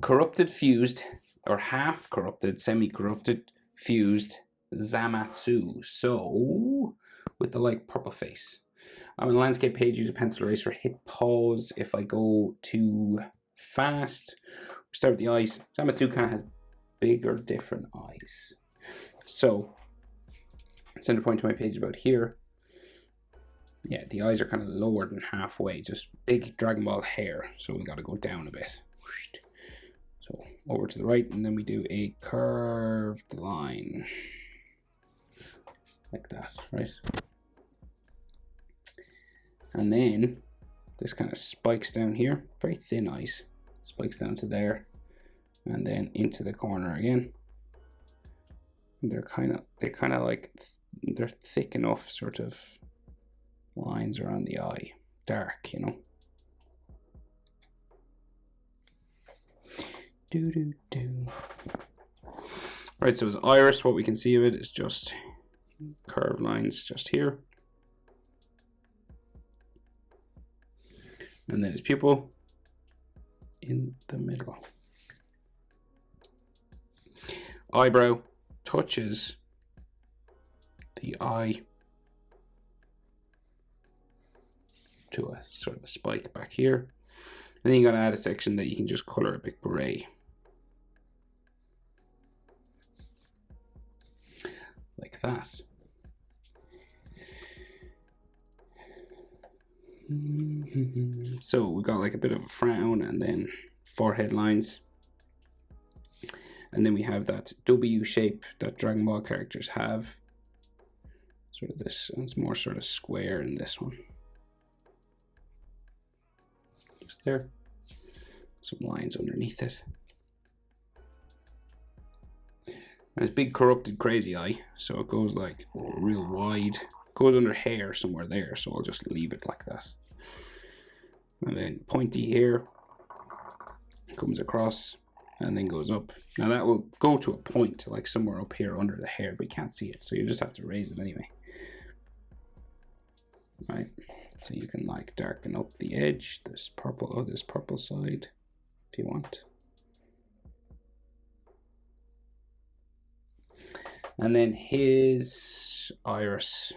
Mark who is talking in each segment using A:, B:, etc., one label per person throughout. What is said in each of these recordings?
A: corrupted, fused, or half corrupted, semi-corrupted, fused Zamasu. So, with the like purple face. On the landscape page, use a pencil eraser, hit pause. If I go too fast, start with the eyes. Zamasu kind of has bigger, different eyes. So, center point to my page about here. Yeah, the eyes are kind of lower than halfway, just big Dragon Ball hair. So we got to go down a bit. So over to the right, and then we do a curved line. Like that, right? And then this kind of spikes down here, very thin eyes. Spikes down to there, and then into the corner again. And they're kind of like, they're thick enough sort of lines around the eye, dark, you know. Right, so his iris, what we can see of it is just curved lines just here. And then his pupil in the middle. Eyebrow touches the eye to a sort of a spike back here. And then you're going to add a section that you can just color a bit gray. Like that. So we've got like a bit of a frown and then forehead lines. And then we have that W shape that Dragon Ball characters have. Sort of this, and it's more sort of square in this one. Just there. Some lines underneath it. And it's big corrupted crazy eye, so it goes like real wide. It goes under hair somewhere there, so I'll just leave it like that. And then pointy here, comes across and then goes up. Now that will go to a point like somewhere up here under the hair, but you can't see it, so you just have to raise it anyway. Right, so you can like darken up the edge, this purple, this purple side, if you want. And then his iris,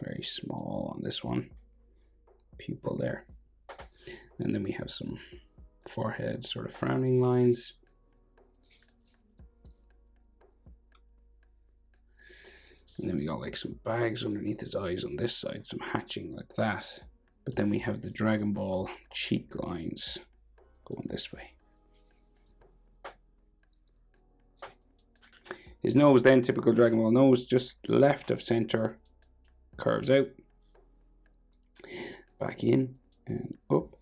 A: very small on this one, pupil there. And then we have some forehead sort of frowning lines. And then we got like some bags underneath his eyes on this side, some hatching like that. But then we have the Dragon Ball cheek lines going this way. His nose then, typical Dragon Ball nose, just left of center, curves out, back in and up.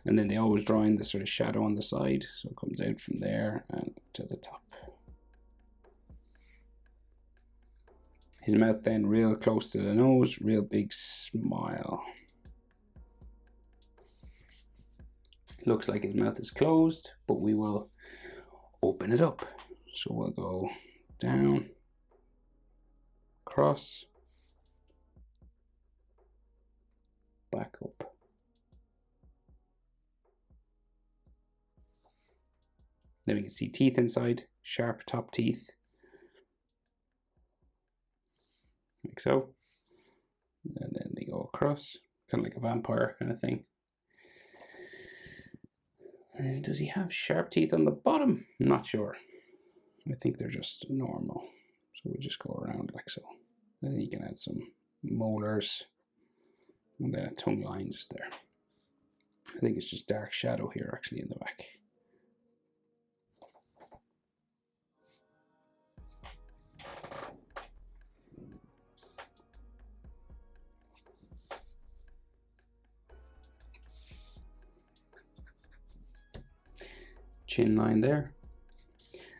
A: And then they always draw in the sort of shadow on the side, so it comes out from there and to the top. His mouth then real close to the nose, real big smile. Looks like his mouth is closed, but we will open it up. So we'll go down, across, back up. Then we can see teeth inside, sharp top teeth. Like so. And then they go across, kind of like a vampire kind of thing. And does he have sharp teeth on the bottom? I'm not sure. I think they're just normal. So we just go around like so. And then you can add some molars. And then a tongue line just there. I think it's just dark shadow here actually in the back. Chin line there,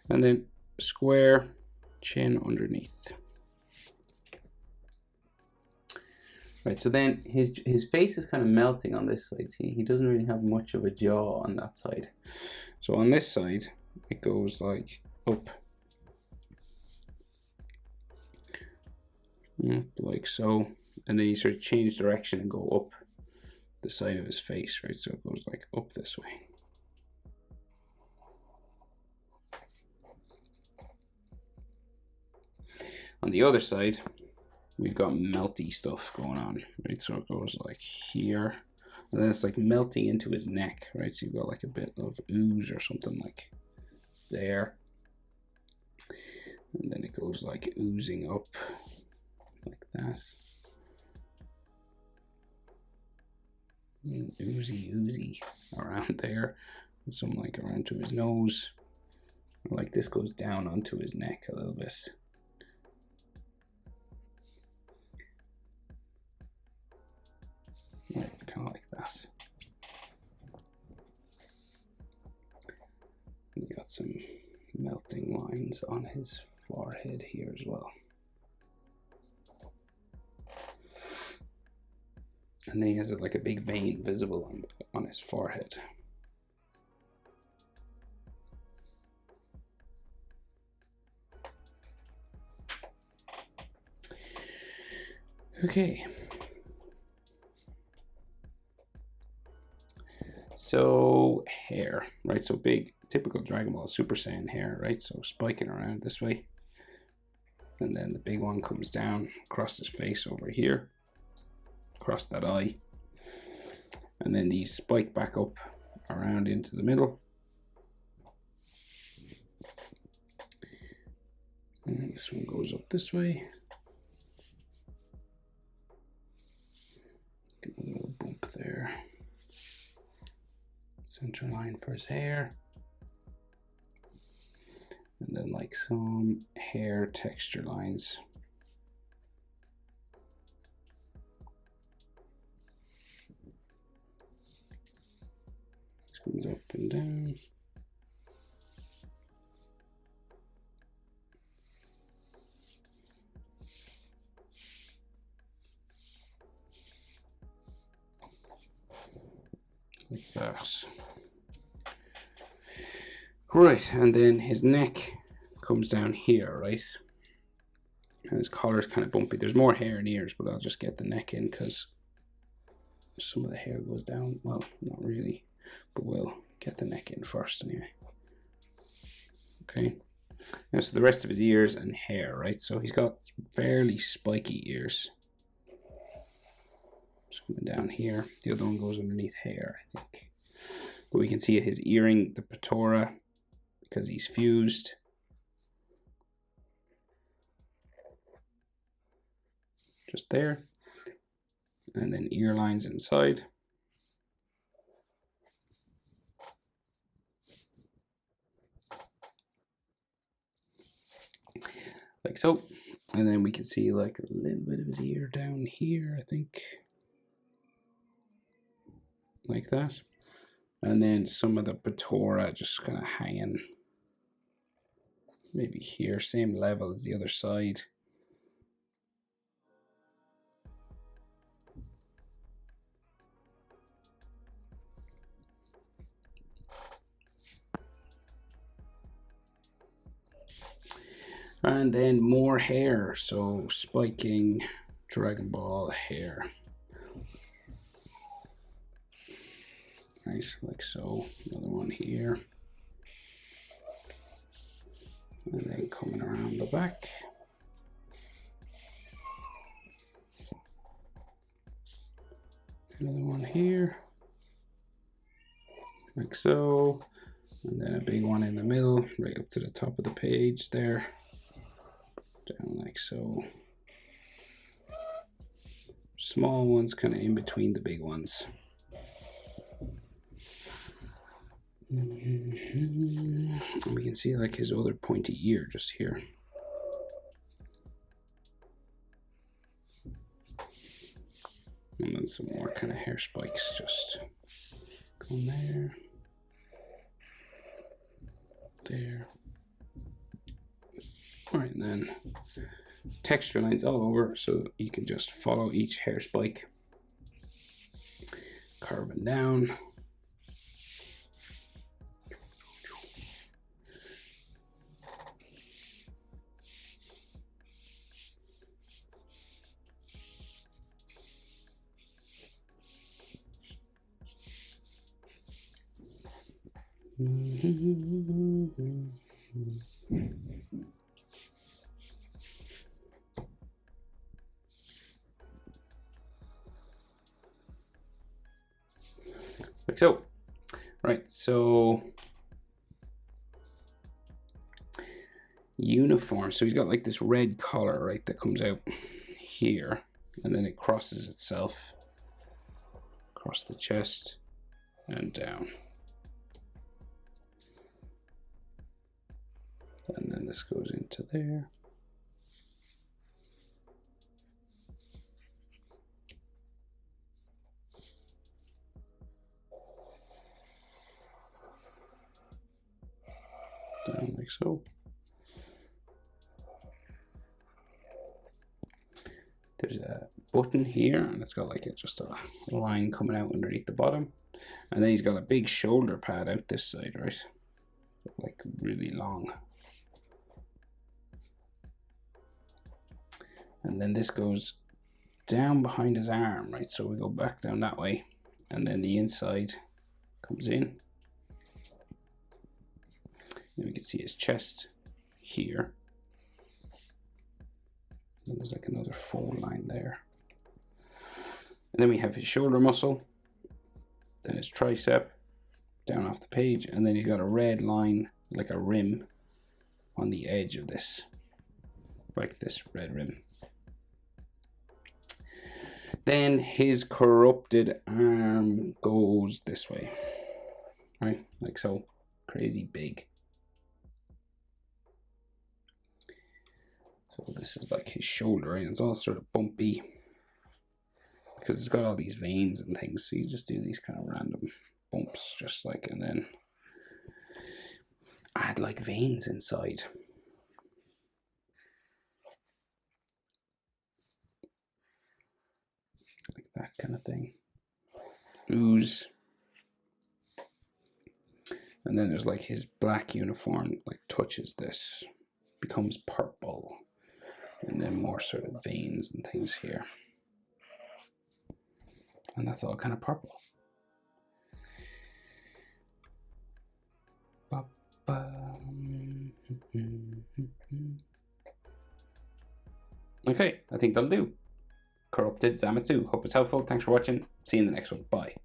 A: and then square chin underneath. Right, so then his face is kind of melting on this side. See, he doesn't really have much of a jaw on that side. So on this side, it goes like up, like so, and then you sort of change direction and go up the side of his face, right? So it goes like up this way. On the other side, we've got melty stuff going on, right? So it goes like here, and then it's like melting into his neck, right? So you've got like a bit of ooze or something like there. And then it goes like oozing up like that. And oozy around there. And some like around to his nose. Like this goes down onto his neck a little bit. Right, kind of like that. We got some melting lines on his forehead here as well. And then he has like a big vein visible on his forehead. Okay. So hair, right? So big, typical Dragon Ball Super Saiyan hair, right? So spiking around this way. And then the big one comes down across his face over here, across that eye. And then these spike back up around into the middle. And this one goes up this way. Get a little bump there. Center line for his hair. And then like some hair texture lines. This comes up and down. Like that. Right, and then his neck comes down here, right? And his collar's kind of bumpy. There's more hair and ears, but I'll just get the neck in because some of the hair goes down. Well, not really, but we'll get the neck in first anyway. Okay. Now, so the rest of his ears and hair, right? So he's got fairly spiky ears. Just coming down here. The other one goes underneath hair, I think. But we can see his earring, the pectora, because he's fused. Just there. And then ear lines inside. Like so. And then we can see like a little bit of his ear down here, I think. Like that. And then some of the pectora just kind of hanging maybe here, same level as the other side. And then more hair, so spiking Dragon Ball hair. Nice, like so. Another one here. And then coming around the back. Another one here. Like so. And then a big one in the middle, right up to the top of the page there. Down like so. Small ones kind of in between the big ones. And we can see like his other pointy ear just here. And then some more kind of hair spikes just going there. There. All right, and then texture lines all over, so you can just follow each hair spike, carving down. Like so. Right, so uniform. So he's got like this red collar, right, that comes out here, and then it crosses itself across the chest and down. And then this goes into there. Down like so. There's a button here, and it's got like just a line coming out underneath the bottom. And then he's got a big shoulder pad out this side, right? Like really long. And then this goes down behind his arm, right? So we go back down that way, and then the inside comes in. And we can see his chest here. And there's like another fold line there. And then we have his shoulder muscle, then his tricep down off the page, and then he's got a red line, like a rim on the edge of this, like this red rim. Then his corrupted arm goes this way, right? Like so, crazy big. So this is like his shoulder, right? It's all sort of bumpy because it's got all these veins and things. So you just do these kind of random bumps, just like, and then add like veins inside. Like that kind of thing. Ooze. And then there's like his black uniform, like touches this, becomes purple. And then more sort of veins and things here. And that's all kind of purple. Okay, I think that'll do. Corrupted Zamasu. Hope it's helpful. Thanks for watching. See you in the next one. Bye.